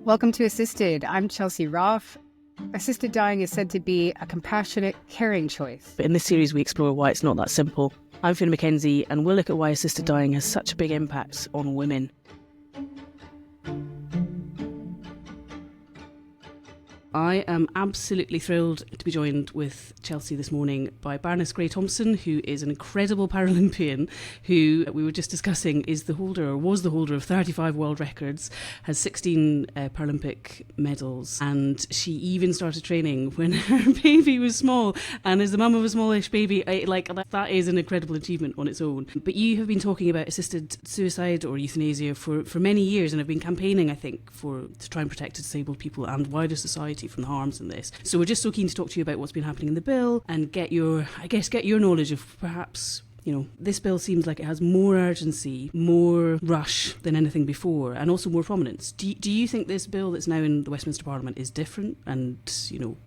Welcome to Assisted. I'm Chelsea Roff. Assisted dying is said to be a compassionate, caring choice. But in this series, we explore why it's not that simple. I'm Finn McKenzie, and we'll look at why assisted dying has such a big impact on women. I am absolutely thrilled to be joined with Chelsea this morning by Baroness Grey-Thompson, who is an incredible Paralympian who we were just discussing is the holder, or was the holder, of 35 world records, has 16 Paralympic medals, and she even started training when her baby was small, and as the mum of a smallish baby, that is an incredible achievement on its own. But you have been talking about assisted suicide or euthanasia for many years and have been campaigning, I think, to try and protect disabled people and wider society from the harms in this. So we're just so keen to talk to you about what's been happening in the bill and get your knowledge of perhaps, this bill seems like it has more urgency, more rush than anything before, and also more prominence. Do you think this bill that's now in the Westminster Parliament is different? And,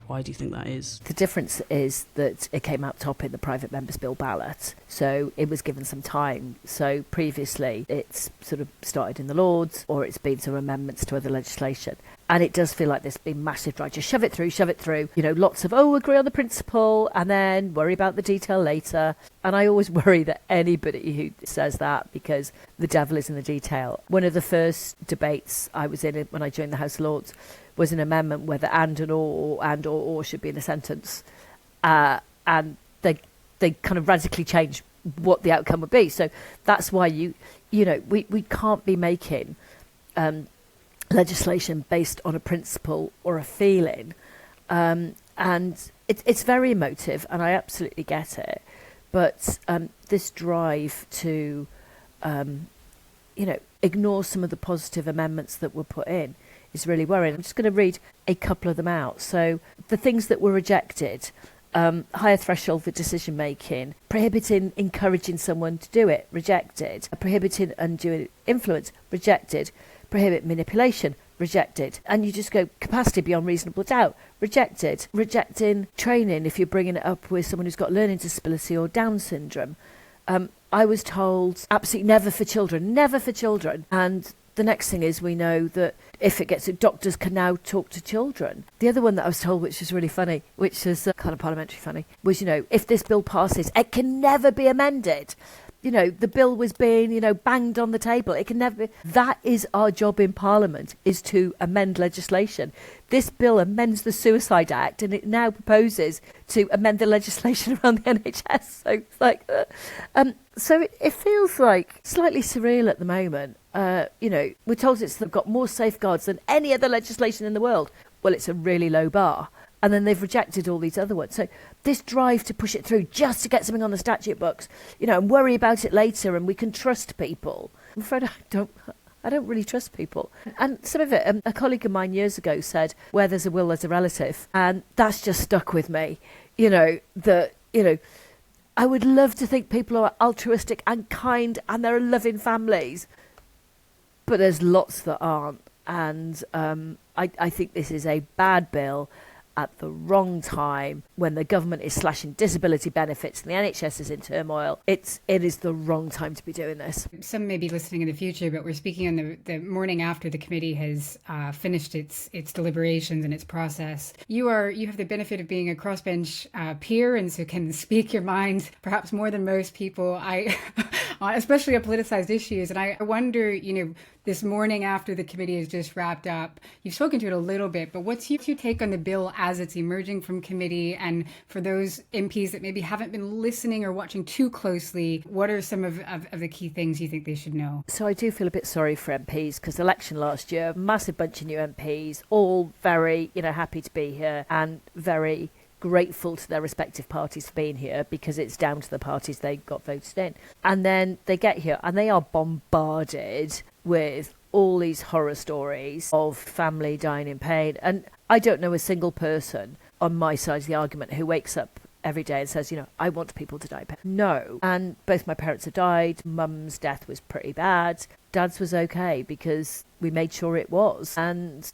why do you think that is? The difference is that it came out top in the private members' bill ballot, so it was given some time. So previously it's sort of started in the Lords, or it's been some amendments to other legislation. And it does feel like there's been massive drive. Just shove it through. Lots of, agree on the principle and then worry about the detail later. And I always worry that anybody who says that, because the devil is in the detail. One of the first debates I was in when I joined the House of Lords was an amendment whether and or should be in a sentence. And they kind of radically changed what the outcome would be. So that's why we can't be making legislation based on a principle or a feeling, and it's very emotive, and I absolutely get it. But this drive to, ignore some of the positive amendments that were put in is really worrying. I'm just going to read a couple of them out. So the things that were rejected: higher threshold for decision making, prohibiting encouraging someone to do it, rejected; prohibiting undue influence, rejected; prohibit manipulation, rejected. And you just go capacity beyond reasonable doubt, rejected. Rejecting training if you're bringing it up with someone who's got learning disability or Down syndrome. I was told absolutely never for children. And the next thing is, we know that if it gets, doctors can now talk to children. The other one that I was told, which was really funny, which is kind of parliamentary funny, was, if this bill passes, it can never be amended. The bill was being, banged on the table. It can never be. That is our job in Parliament, is to amend legislation. This bill amends the Suicide Act, and it now proposes to amend the legislation around the NHS. So it's like, so it feels like slightly surreal at the moment. We're told they've got more safeguards than any other legislation in the world. Well, it's a really low bar. And then they've rejected all these other ones. So this drive to push it through just to get something on the statute books, and worry about it later, and we can trust people. I'm afraid I don't really trust people. And some of it, a colleague of mine years ago said, where there's a will, there's a relative. And that's just stuck with me. I would love to think people are altruistic and kind and there are loving families. But there's lots that aren't. And I think this is a bad bill at the wrong time, when the government is slashing disability benefits and the NHS is in turmoil. It is the wrong time to be doing this. Some may be listening in the future, but we're speaking on the morning after the committee has finished its deliberations and its process. You have the benefit of being a crossbench peer, and so can speak your mind perhaps more than most people. Especially on politicized issues, and I wonder, this morning after the committee has just wrapped up, you've spoken to it a little bit, but what's your take on the bill as it's emerging from committee? And for those MPs that maybe haven't been listening or watching too closely, what are some of the key things you think they should know? So I do feel a bit sorry for MPs, because election last year, massive bunch of new MPs, all very, happy to be here and very grateful to their respective parties for being here, because it's down to the parties they got voted in. And then they get here and they are bombarded with all these horror stories of family dying in pain. And I don't know a single person on my side of the argument who wakes up every day and says, I want people to die in pain. No. And both my parents have died. Mum's death was pretty bad. Dad's was okay, because we made sure it was. And,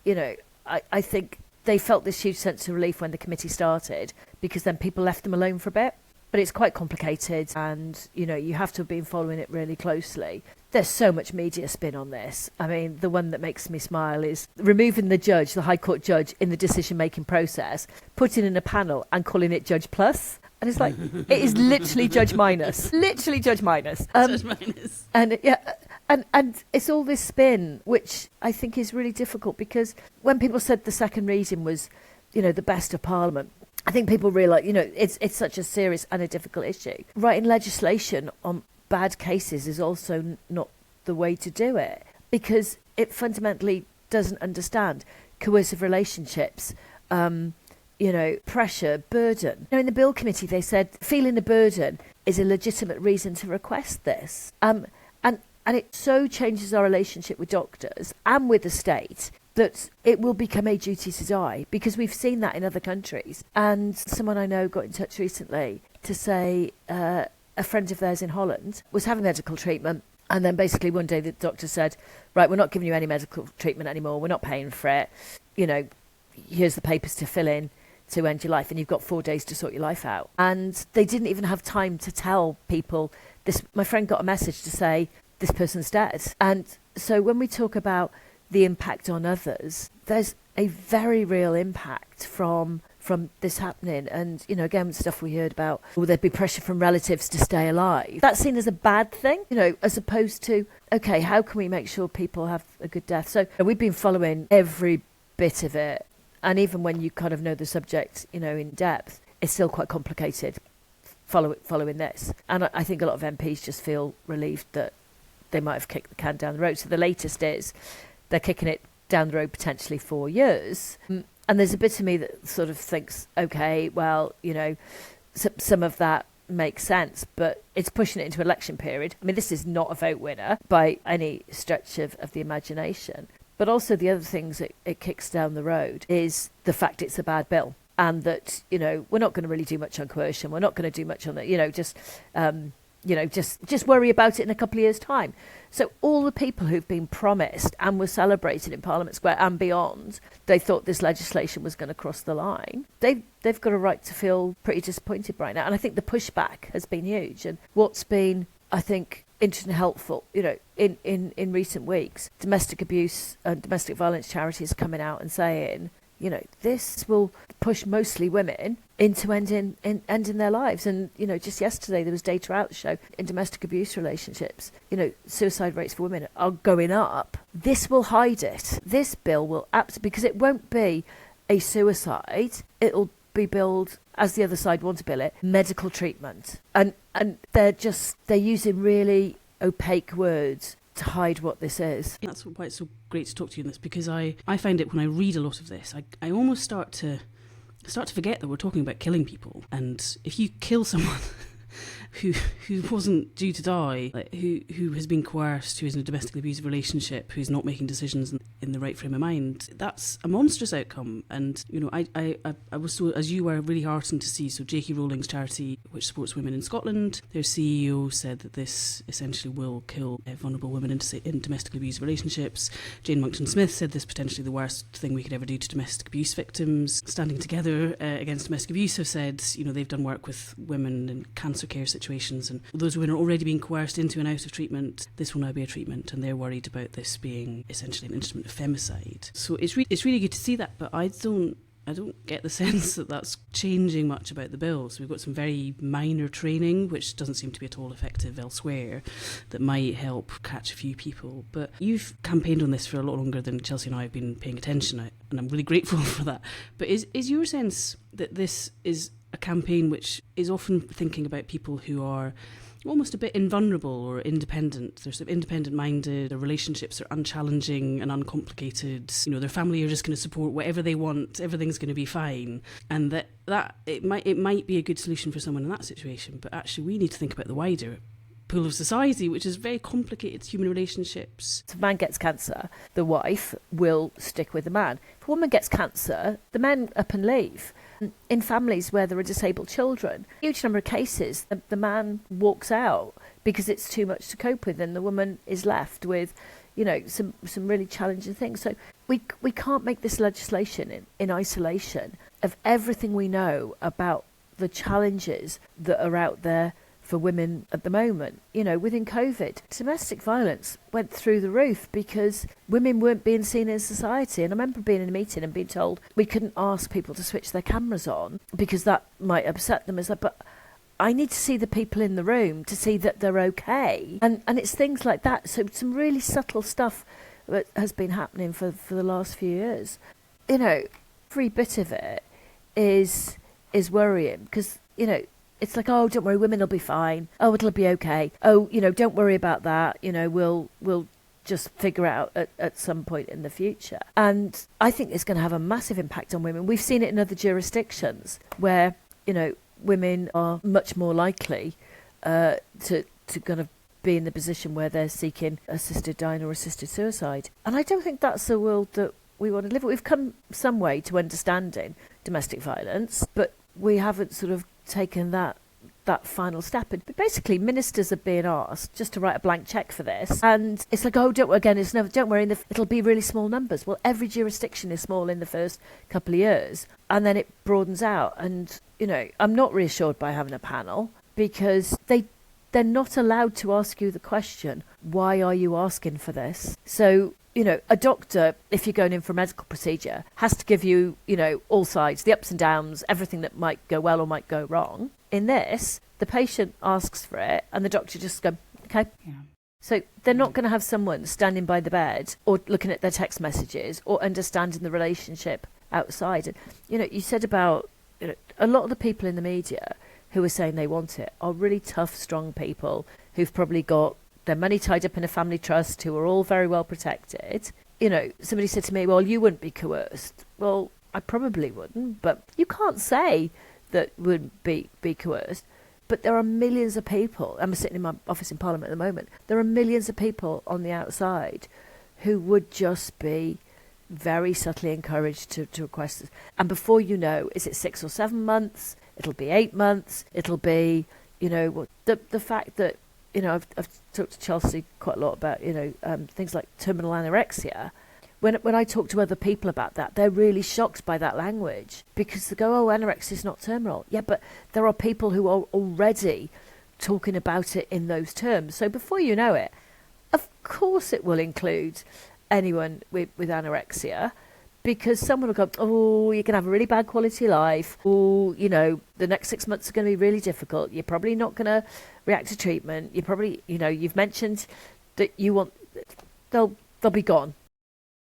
I think they felt this huge sense of relief when the committee started, because then people left them alone for a bit. But it's quite complicated, and, you have to have been following it really closely. there's so much media spin on this. I mean, the one that makes me smile is removing the judge, the High Court judge, in the decision-making process, putting in a panel and calling it Judge Plus. And it's like, it is literally Judge Minus. Literally Judge Minus. Judge Minus. And and it's all this spin, which I think is really difficult, because when people said the second reading was, the best of Parliament, I think people realise, it's such a serious and a difficult issue. Writing legislation on bad cases is also not the way to do it, because it fundamentally doesn't understand coercive relationships, pressure, burden. In the Bill Committee, they said feeling a burden is a legitimate reason to request this. And it so changes our relationship with doctors and with the state that it will become a duty to die, because we've seen that in other countries. And someone I know got in touch recently to say a friend of theirs in Holland was having medical treatment, and then basically one day the doctor said, right, we're not giving you any medical treatment anymore, we're not paying for it, here's the papers to fill in to end your life, and you've got 4 days to sort your life out. And they didn't even have time to tell people this. My friend got a message to say, this person's dead. And so when we talk about the impact on others, there's a very real impact from this happening. And, again, stuff we heard about, will there be pressure from relatives to stay alive? That's seen as a bad thing, as opposed to, okay, how can we make sure people have a good death? So we've been following every bit of it. And even when you kind of know the subject, in depth, it's still quite complicated following this. And I think a lot of MPs just feel relieved that they might have kicked the can down the road. So the latest is they're kicking it down the road potentially 4 years. And there's a bit of me that sort of thinks, okay, well, some of that makes sense, but it's pushing it into election period. I mean, this is not a vote winner by any stretch of the imagination. But also the other things it kicks down the road is the fact it's a bad bill, and that, we're not going to really do much on coercion. We're not going to do much on that, just worry about it in a couple of years' time. So all the people who've been promised and were celebrated in Parliament Square and beyond, they thought this legislation was going to cross the line. They've got a right to feel pretty disappointed right now. And I think the pushback has been huge. And what's been, I think, interesting and helpful, in recent weeks, domestic abuse and domestic violence charities coming out and saying, this will push mostly women into ending their lives. And, just yesterday there was data out that show in domestic abuse relationships, suicide rates for women are going up. This will hide it. This bill will because it won't be a suicide. It'll be billed, as the other side want to bill it, medical treatment. And they're using really opaque words to hide what this is. That's why it's so great to talk to you on this, because I find it when I read a lot of this, I almost start to forget that we're talking about killing people. And if you kill someone who wasn't due to die, who has been coerced, who is in a domestically abusive relationship, who's not making decisions in the right frame of mind, that's a monstrous outcome. And I was so, as you were, really heartened to see. So J.K. Rowling's charity, which supports women in Scotland, their CEO said that this essentially will kill vulnerable women in domestically abusive relationships. Jane Monckton-Smith said this potentially the worst thing we could ever do to domestic abuse victims. Standing Together Against Domestic Abuse have said they've done work with women in cancer care situations, and those women are already being coerced into and out of treatment. This will now be a treatment, and they're worried about this being essentially an instrument of femicide. So it's really good to see that, but I don't get the sense that that's changing much about the bill. So we've got some very minor training, which doesn't seem to be at all effective elsewhere, that might help catch a few people. But you've campaigned on this for a lot longer than Chelsea and I have been paying attention, and I'm really grateful for that. But is your sense that this is a campaign which is often thinking about people who are almost a bit invulnerable or independent? They're sort of independent-minded, their relationships are unchallenging and uncomplicated, their family are just going to support whatever they want, everything's going to be fine, and that it might be a good solution for someone in that situation. But actually we need to think about the wider pool of society, which is very complicated human relationships. If a man gets cancer, the wife will stick with the man. If a woman gets cancer, the men up and leave. In families where there are disabled children, a huge number of cases, the man walks out because it's too much to cope with, and the woman is left with, some really challenging things. So we can't make this legislation in isolation of everything we know about the challenges that are out there for women at the moment. You know, within COVID, domestic violence went through the roof because women weren't being seen in society. And I remember being in a meeting and being told we couldn't ask people to switch their cameras on because that might upset them. It's like, but I need to see the people in the room to see that they're okay. And it's things like that. So some really subtle stuff that has been happening for the last few years. You know, every bit of it is worrying because, you know, it's like, oh, don't worry, women will be fine. Oh, it'll be okay. Oh, you know, don't worry about that. You know, we'll just figure out at some point in the future. And I think it's going to have a massive impact on women. We've seen it in other jurisdictions where, you know, women are much more likely to kind of be in the position where they're seeking assisted dying or assisted suicide. And I don't think that's the world that we want to live in. We've come some way to understanding domestic violence, but we haven't sort of taken that final step. And basically, ministers are being asked just to write a blank cheque for this, and it's like, oh, don't worry, it'll be really small numbers. Well, every jurisdiction is small in the first couple of years, and then it broadens out. And you know, I'm not reassured by having a panel because they're not allowed to ask you the question, why are you asking for this? So, you know, a doctor, if you're going in for a medical procedure, has to give you, you know, all sides, the ups and downs, everything that might go well or might go wrong. In this, the patient asks for it and the doctor just goes, okay. Yeah. So they're not going to have someone standing by the bed or looking at their text messages or understanding the relationship outside. And, you know, you said about, you know, a lot of the people in the media who are saying they want it are really tough, strong people who've probably got their money tied up in a family trust, who are all very well protected. You know, somebody said to me, well, you wouldn't be coerced. Well, I probably wouldn't, but you can't say that wouldn't be coerced. But there are millions of people, I'm sitting in my office in Parliament at the moment, there are millions of people on the outside who would just be very subtly encouraged to request this. And before you know, is it 6 or 7 months? It'll be 8 months. It'll be, you know, the fact that, you know, I've talked to Chelsea quite a lot about, you know, things like terminal anorexia. When I talk to other people about that, they're really shocked by that language because they go, oh, anorexia is not terminal. Yeah, but there are people who are already talking about it in those terms. So before you know it, of course it will include anyone with anorexia, because someone will go, oh, you can have a really bad quality of life. Oh, you know, the next 6 months are going to be really difficult. You're probably not going to react to treatment. You probably, you know, you've mentioned that you want, they'll be gone.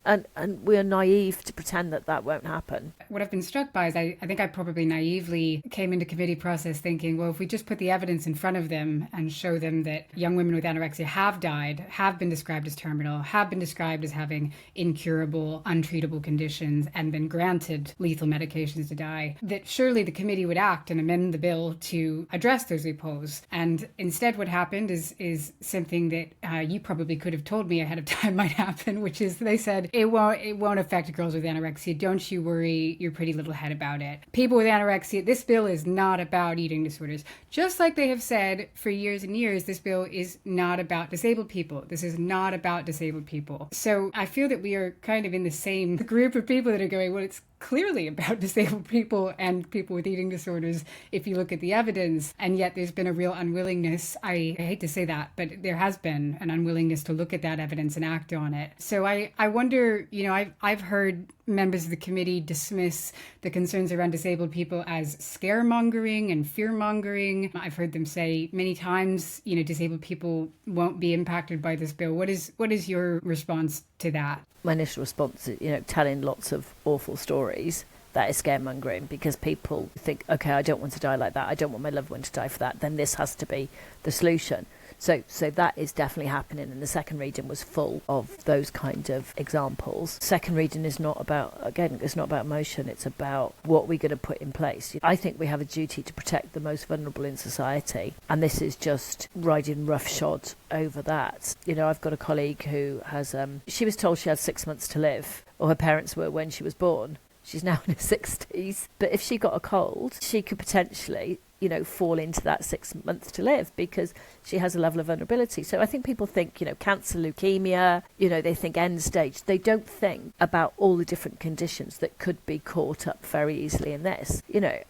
And we're naive to pretend that won't happen. What I've been struck by is I think I probably naively came into committee process thinking, well, if we just put the evidence in front of them and show them that young women with anorexia have died, have been described as terminal, have been described as having incurable, untreatable conditions and been granted lethal medications to die, that surely the committee would act and amend the bill to address those loopholes. And instead what happened is something that you probably could have told me ahead of time might happen, which is they said, it won't affect girls with anorexia. Don't you worry your pretty little head about it. People with anorexia, this bill is not about eating disorders. Just like they have said for years and years, this bill is not about disabled people. This is not about disabled people. So I feel that we are kind of in the same group of people that are going, well, it's clearly about disabled people and people with eating disorders if you look at the evidence. And yet there's been a real unwillingness, I hate to say that, but there has been an unwillingness to look at that evidence and act on it. So I wonder, you know, I've heard members of the committee dismiss the concerns around disabled people as scaremongering and fearmongering. I've heard them say many times, you know, disabled people won't be impacted by this bill. What is your response to that? My initial response is, you know, telling lots of awful stories. That is scaremongering because people think, okay, I don't want to die like that. I don't want my loved one to die for that. Then this has to be the solution. So that is definitely happening, and the second reading was full of those kind of examples. Second reading is not about, again, it's not about emotion, it's about what we're going to put in place. I think we have a duty to protect the most vulnerable in society, and this is just riding roughshod over that. You know, I've got a colleague who has, she was told she had 6 months to live, or her parents were when she was born. She's now in her 60s, but if she got a cold, she could potentially, fall into that 6 months to live because she has a level of vulnerability. So I think people think, cancer, leukemia, they think end stage. They don't think about all the different conditions that could be caught up very easily in this.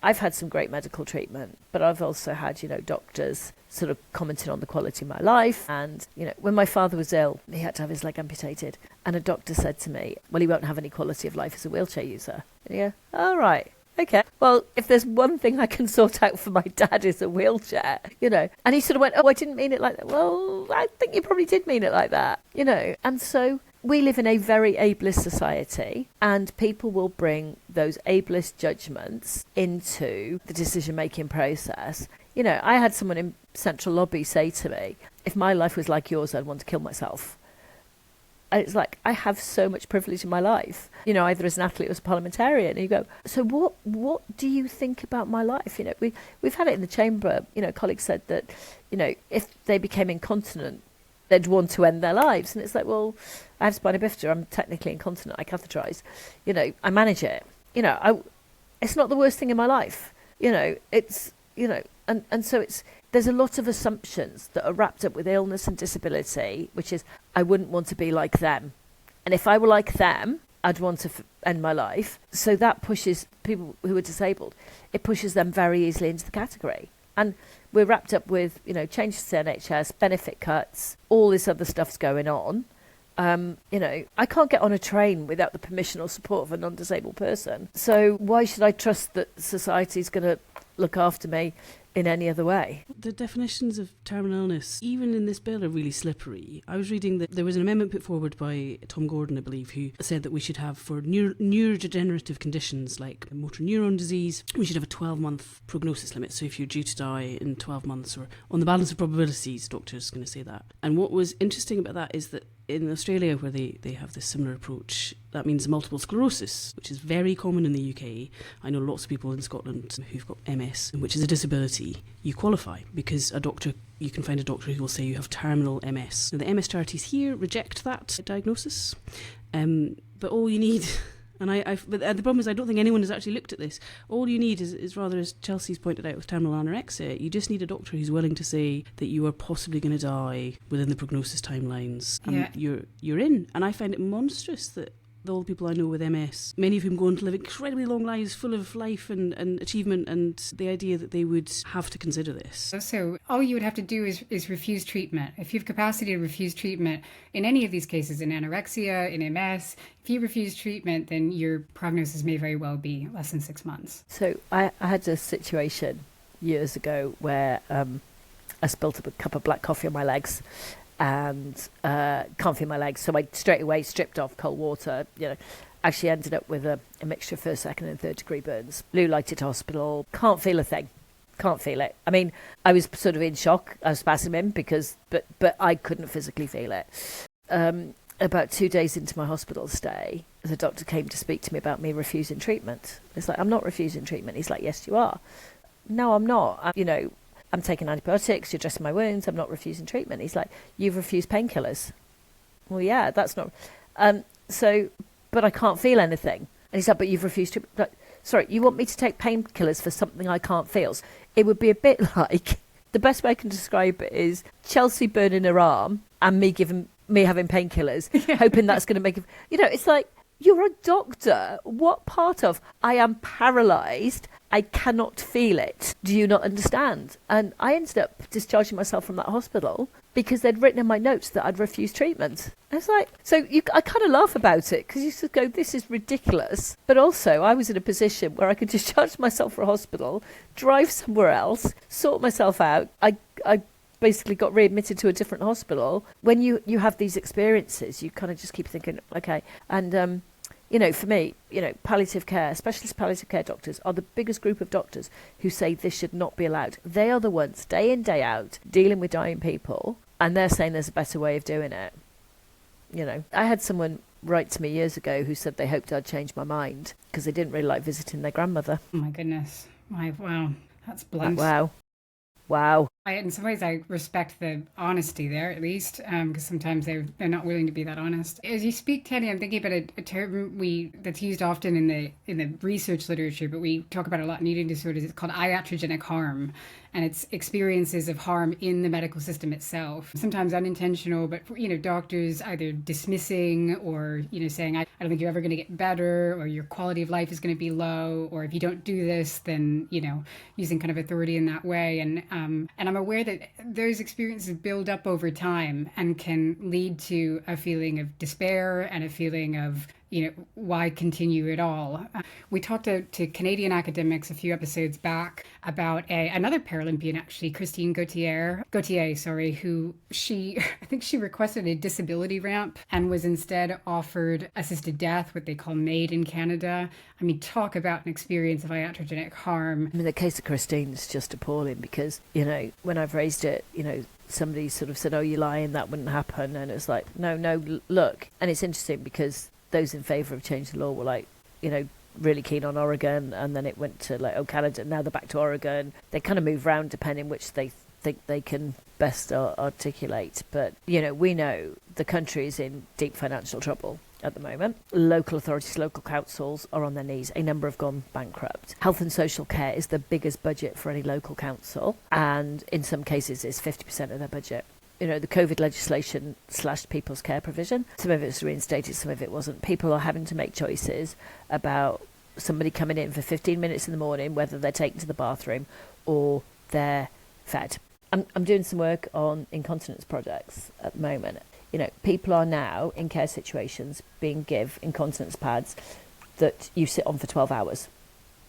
I've had some great medical treatment, but I've also had, doctors sort of commenting on the quality of my life. And, when my father was ill, he had to have his leg amputated. And a doctor said to me, well, he won't have any quality of life as a wheelchair user. And you go, all right. Okay, well, if there's one thing I can sort out for my dad is a wheelchair, And he sort of went, oh, I didn't mean it like that. Well, I think you probably did mean it like that, And so we live in a very ableist society, and people will bring those ableist judgments into the decision-making process. I had someone in Central Lobby say to me, if my life was like yours, I'd want to kill myself. And it's like, I have so much privilege in my life, either as an athlete or as a parliamentarian. And you go, so what do you think about my life? We've had it in the chamber. Colleagues said that, if they became incontinent, they'd want to end their lives. And it's like, well, I have spina bifida. I'm technically incontinent. I catheterise. I manage it. It's not the worst thing in my life. It's, and so there's a lot of assumptions that are wrapped up with illness and disability, which is, I wouldn't want to be like them. And if I were like them, I'd want to end my life. So that pushes people who are disabled. It pushes them very easily into the category. And we're wrapped up with, changes to the NHS, benefit cuts, all this other stuff's going on. I can't get on a train without the permission or support of a non-disabled person. So why should I trust that society's going to look after me in any other way? The definitions of terminal illness, even in this bill, are really slippery. I was reading that there was an amendment put forward by Tom Gordon, I believe, who said that we should have, for neurodegenerative conditions like motor neuron disease, we should have a 12-month prognosis limit. So if you're due to die in 12 months, or on the balance of probabilities, doctors are going to say that. And what was interesting about that is that in Australia, where they have this similar approach, that means multiple sclerosis, which is very common in the UK. I know lots of people in Scotland who've got MS, which is a disability. You qualify because you can find a doctor who will say you have terminal MS. Now, the MS charities here reject that diagnosis, but all you need... But the problem is, I don't think anyone has actually looked at this. All you need is rather, as Chelsea's pointed out with terminal anorexia, you just need a doctor who's willing to say that you are possibly going to die within the prognosis timelines, and you're in. And I find it monstrous that the old people I know with MS, many of whom go on to live incredibly long lives full of life and achievement, and the idea that they would have to consider this. So all you would have to do is refuse treatment. If you have capacity to refuse treatment in any of these cases, in anorexia, in MS, if you refuse treatment, then your prognosis may very well be less than 6 months. So I had a situation years ago where I spilt a cup of black coffee on my legs and can't feel my legs, so I straight away stripped off cold water. Actually ended up with a mixture of first, second and third degree burns. Blue lighted hospital, can't feel a thing, can't feel it. I mean, I was sort of in shock. I was spasming but I couldn't physically feel it. About 2 days into my hospital stay, the doctor came to speak to me about me refusing treatment. It's like, I'm not refusing treatment. He's like, yes you are. No, I'm not. I'm taking antibiotics, you're dressing my wounds, I'm not refusing treatment. He's like, you've refused painkillers. Well, yeah, that's not... but I can't feel anything. And he's like, but you've refused treatment. Sorry, you want me to take painkillers for something I can't feel? It would be a bit like... The best way I can describe it is Chelsea burning her arm and me having painkillers, hoping that's going to make it... it's like, you're a doctor. What part of I am paralysed, I cannot feel it, do you not understand? And I ended up discharging myself from that hospital because they'd written in my notes that I'd refused treatment. I was like, I kind of laugh about it because you just go, this is ridiculous. But also I was in a position where I could discharge myself from a hospital, drive somewhere else, sort myself out. I basically got readmitted to a different hospital. When you have these experiences, you kind of just keep thinking, okay. And, for me, palliative care, specialist palliative care doctors are the biggest group of doctors who say this should not be allowed. They are the ones, day in, day out, dealing with dying people, and they're saying there's a better way of doing it. I had someone write to me years ago who said they hoped I'd change my mind because they didn't really like visiting their grandmother. Oh my goodness. Wow. That's blunt. Wow. In some ways, I respect the honesty there, at least, because sometimes they're not willing to be that honest. As you speak, Tanni, I'm thinking about a term that's used often in the research literature, but we talk about it a lot in eating disorders. It's called iatrogenic harm, and it's experiences of harm in the medical system itself. Sometimes unintentional, but doctors either dismissing or saying, I don't think you're ever going to get better, or your quality of life is going to be low, or if you don't do this, then using kind of authority in that way. And I'm aware that those experiences build up over time and can lead to a feeling of despair and a feeling of, why continue at all? We talked to Canadian academics a few episodes back about another Paralympian, actually, Christine Gauthier, who I think she requested a disability ramp and was instead offered assisted death, what they call MAID in Canada. I mean, talk about an experience of iatrogenic harm. I mean, the case of Christine is just appalling because, when I've raised it, somebody sort of said, oh, you're lying, that wouldn't happen. And it's like, no, look. And it's interesting because those in favour of changing the law were like, really keen on Oregon, and then it went to Canada, now they're back to Oregon. They kind of move around depending which they think they can best articulate. But, we know the country is in deep financial trouble at the moment. Local authorities, local councils are on their knees. A number have gone bankrupt. Health and social care is the biggest budget for any local council, and in some cases it's 50% of their budget. The COVID legislation slashed people's care provision. Some of it was reinstated, some of it wasn't. People are having to make choices about somebody coming in for 15 minutes in the morning, whether they're taken to the bathroom or they're fed. I'm doing some work on incontinence projects at the moment. People are now in care situations being given incontinence pads that you sit on for 12 hours.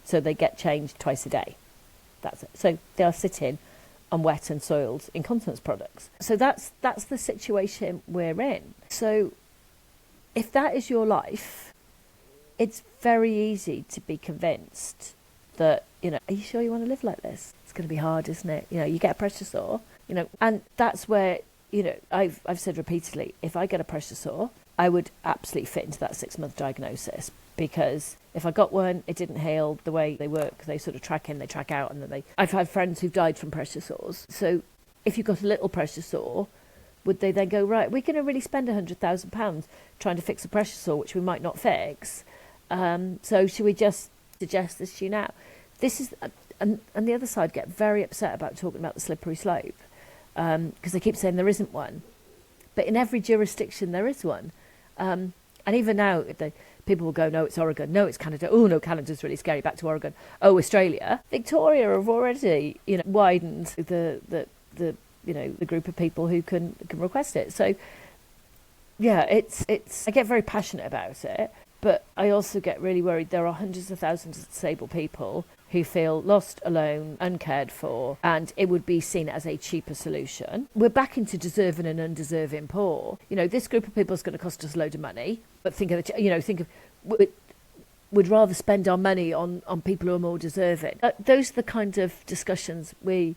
So they get changed twice a day. That's it. So they are sitting on wet and soiled incontinence products. So that's the situation we're in. So if that is your life, it's very easy to be convinced that, are you sure you want to live like this? It's going to be hard, isn't it? You get a pressure sore, and that's where, I've said repeatedly, if I get a pressure sore, I would absolutely fit into that 6-month diagnosis, because if I got one, it didn't heal. The way they work, they sort of track in, they track out, and then I've had friends who've died from pressure sores. So if you've got a little pressure sore, would they then go, right, we're going to really spend £100,000 trying to fix a pressure sore, which we might not fix? So should we just suggest this to you now? This is, and the other side get very upset about talking about the slippery slope, because they keep saying there isn't one. But in every jurisdiction there is one. And even now, people will go, no, it's Oregon, no, it's Canada, oh no, Canada's really scary, back to Oregon, oh, Australia. Victoria have already, widened the group of people who can request it. So yeah, it's I get very passionate about it, but I also get really worried. There are hundreds of thousands of disabled people who feel lost, alone, uncared for, and it would be seen as a cheaper solution. We're back into deserving and undeserving poor. This group of people is going to cost us a load of money, but we'd rather spend our money on people who are more deserving. Those are the kind of discussions we're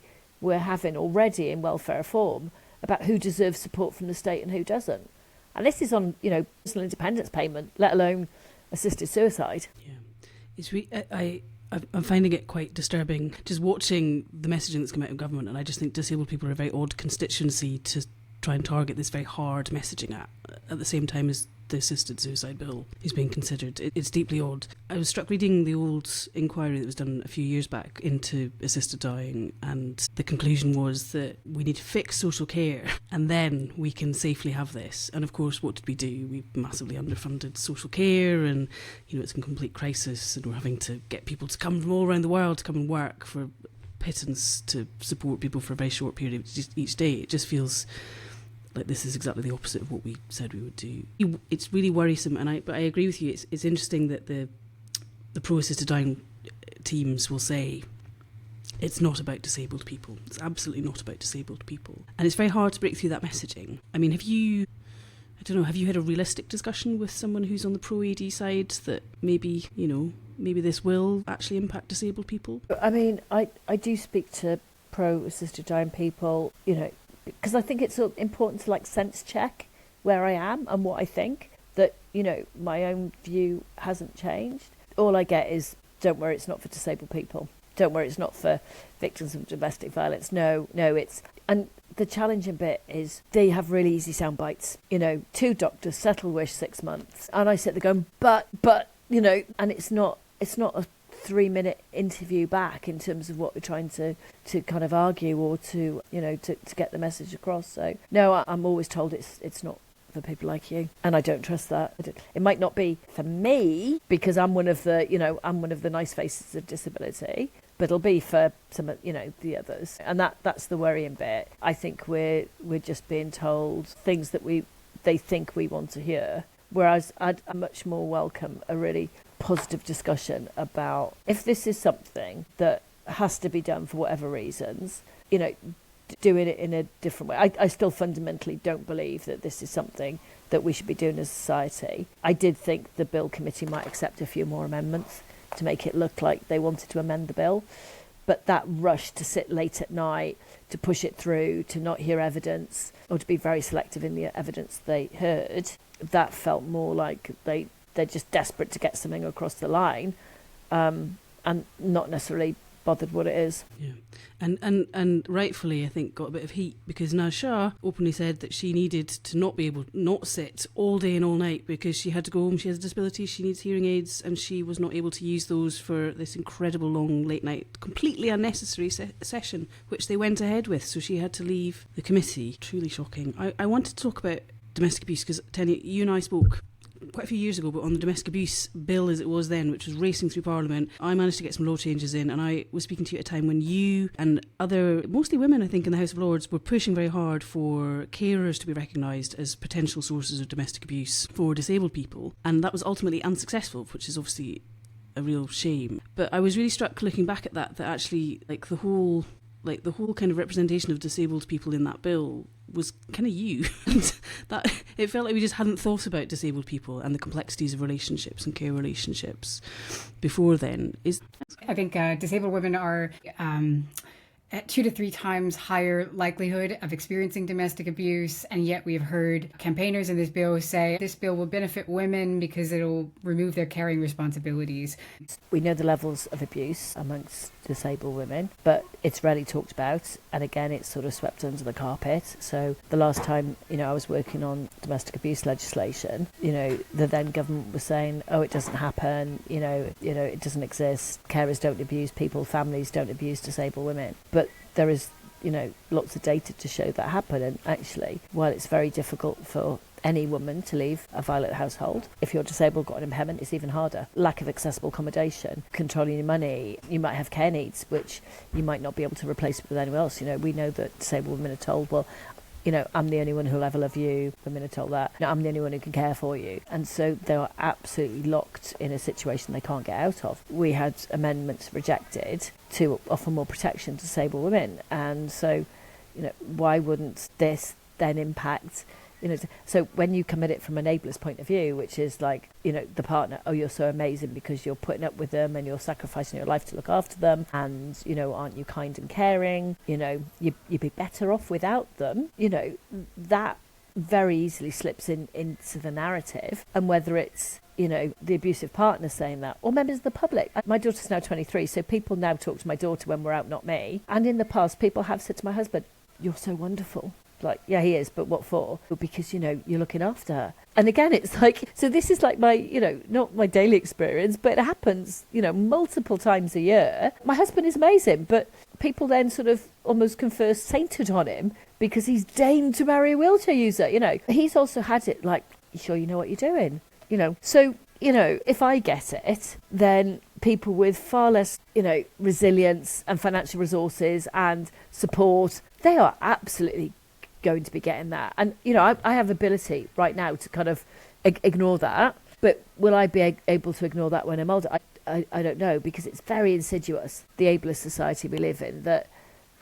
having already in welfare reform about who deserves support from the state and who doesn't. And this is on, personal independence payment, let alone assisted suicide. Yeah, I'm finding it quite disturbing just watching the messaging that's come out of government, and I just think disabled people are a very odd constituency to try and target this very hard messaging at the same time as the assisted suicide bill is being considered. It's deeply odd. I was struck reading the old inquiry that was done a few years back into assisted dying, and the conclusion was that we need to fix social care and then we can safely have this. And of course, what did we do? We massively underfunded social care, and it's in complete crisis, and we're having to get people to come from all around the world to come and work for pittance to support people for a very short period each day. It just feels like this is exactly the opposite of what we said we would do. It's really worrisome, but I agree with you. It's interesting that the pro-assisted dying teams will say it's not about disabled people. It's absolutely not about disabled people, and it's very hard to break through that messaging. I mean, have you had a realistic discussion with someone who's on the pro-AD side that maybe this will actually impact disabled people? I mean, I do speak to pro-assisted dying people, because I think it's important to sense check where I am and what I think, that, my own view hasn't changed. All I get is, don't worry, it's not for disabled people. don't worry, it's not for victims of domestic violence. No, it's... And the challenging bit is they have really easy sound bites. 2 doctors, settle wish, 6 months. And I sit there going, but, and it's not a 3-minute interview back in terms of what we're trying to kind of argue or to get the message across. So no, I'm always told it's not for people like you, and I don't trust that. It might not be for me because I'm one of the nice faces of disability, but it'll be for some of the others, and that's the worrying bit. I think we're just being told things that they think we want to hear, whereas I'd much more welcome a really positive discussion about if this is something that has to be done for whatever reasons, doing it in a different way. I still fundamentally don't believe that this is something that we should be doing as a society. I did think the Bill Committee might accept a few more amendments to make it look like they wanted to amend the bill, but that rush to sit late at night, to push it through, to not hear evidence, or to be very selective in the evidence they heard, that felt more like they're just desperate to get something across the line, and not necessarily bothered what it is. Yeah, and rightfully, I think, got a bit of heat because Nasha openly said that she needed to not sit all day and all night because she had to go home. She has a disability, she needs hearing aids, and she was not able to use those for this incredible long late night, completely unnecessary session, which they went ahead with. So she had to leave the committee. Truly shocking. I wanted to talk about domestic abuse because, Tanni, you and I spoke quite a few years ago, but on the domestic abuse bill as it was then, which was racing through Parliament, I managed to get some law changes in, and I was speaking to you at a time when you and other, mostly women I think, in the House of Lords were pushing very hard for carers to be recognised as potential sources of domestic abuse for disabled people, and that was ultimately unsuccessful, which is obviously a real shame. But I was really struck looking back at that actually the whole kind of representation of disabled people in that bill was kind of you. And that it felt like we just hadn't thought about disabled people and the complexities of relationships and care relationships before then. I think disabled women are at 2 to 3 times higher likelihood of experiencing domestic abuse, and yet we've heard campaigners in this bill say this bill will benefit women because it'll remove their caring responsibilities. We know the levels of abuse amongst disabled women, but it's rarely talked about, and again it's sort of swept under the carpet. So the last time I was working on domestic abuse legislation, the then government was saying, oh, it doesn't happen, it doesn't exist, carers don't abuse people, families don't abuse disabled women. But there is lots of data to show that happen, and actually, while it's very difficult for any woman to leave a violent household, if you're disabled, got an impairment, it's even harder. Lack of accessible accommodation, controlling your money, you might have care needs which you might not be able to replace with anyone else. We know that disabled women are told, well, I'm the only one who'll ever love you. Women are told that. I'm the only one who can care for you. And so they are absolutely locked in a situation they can't get out of. We had amendments rejected to offer more protection to disabled women. And so, why wouldn't this then impact, so when you come at it from an ableist point of view, which is like, the partner, oh, you're so amazing because you're putting up with them and you're sacrificing your life to look after them, and, aren't you kind and caring, you'd be better off without them, that very easily slips into the narrative. And whether it's, the abusive partner saying that, or members of the public. My daughter's now 23, so people now talk to my daughter when we're out, not me. And in the past, people have said to my husband, you're so wonderful. Like, yeah, he is, but what for? Because, you're looking after her. And again, it's like, so this is like my, not my daily experience, but it happens, multiple times a year. My husband is amazing, but people then sort of almost confer sainthood on him because he's deigned to marry a wheelchair user, He's also had it like, you sure you know what you're doing? So, if I get it, then people with far less, resilience and financial resources and support, they are absolutely going to be getting that. And I have ability right now to kind of ignore that, but will I be able to ignore that when I'm older? I don't know, because it's very insidious, the ableist society we live in, that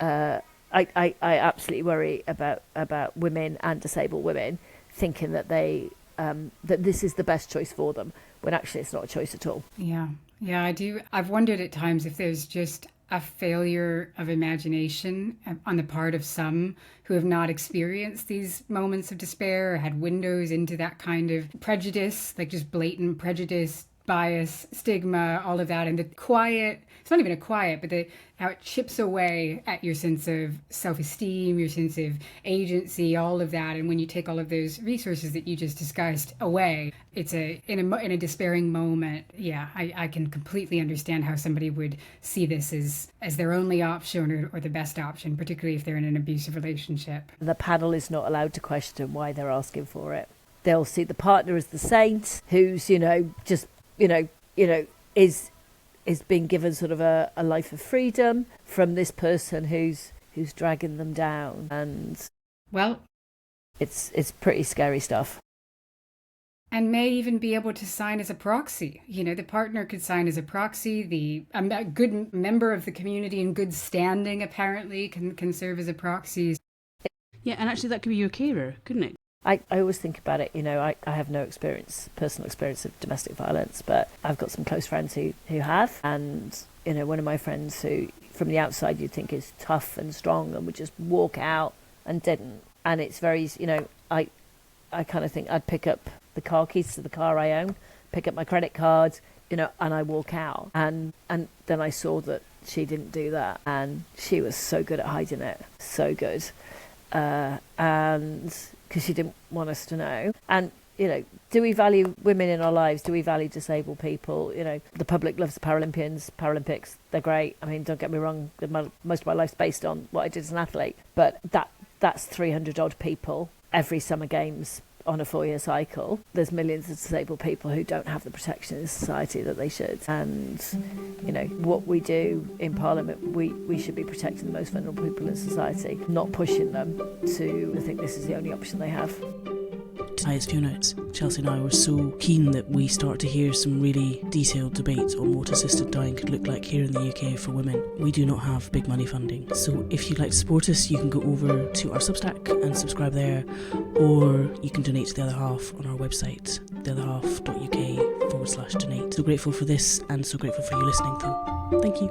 I absolutely worry about women and disabled women thinking that they that this is the best choice for them, when actually it's not a choice at all. Yeah, I do. I've wondered at times if there's just a failure of imagination on the part of some who have not experienced these moments of despair or had windows into that kind of prejudice, like just blatant prejudice bias, stigma, all of that, and the quiet, it's not even a quiet, but how it chips away at your sense of self-esteem, your sense of agency, all of that. And when you take all of those resources that you just discussed away, it's in a despairing moment. Yeah, I can completely understand how somebody would see this as their only option or the best option, particularly if they're in an abusive relationship. The panel is not allowed to question why they're asking for it. They'll see the partner as the saint who's, is being given sort of a life of freedom from this person who's dragging them down. And well, it's pretty scary stuff. And may even be able to sign as a proxy. The partner could sign as a proxy. A good member of the community in good standing, apparently, can serve as a proxy. Yeah, and actually that could be your carer, couldn't it? I always think about it, I have no personal experience of domestic violence, but I've got some close friends who have. And, one of my friends who, from the outside, you'd think is tough and strong and would just walk out and didn't. And it's very, I kind of think I'd pick up the car keys to the car I own, pick up my credit card, and I walk out. And then I saw that she didn't do that. And she was so good at hiding it. So good. And because she didn't want us to know. And, do we value women in our lives? Do we value disabled people? The public loves the Paralympics. They're great. I mean, don't get me wrong. Most of my life's based on what I did as an athlete. But that's 300 odd people every summer games on a 4-year cycle. There's millions of disabled people who don't have the protection in society that they should. And, what we do in Parliament, we should be protecting the most vulnerable people in society, not pushing them to think this is the only option they have. Hi, it's Fiona. Chelsea and I were so keen that we start to hear some really detailed debate on what assisted dying could look like here in the UK for women. We do not have big money funding, so if you'd like to support us, you can go over to our Substack and subscribe there, or you can donate to The Other Half on our website, theotherhalf.uk/donate. So grateful for this and so grateful for you listening, though. Thank you.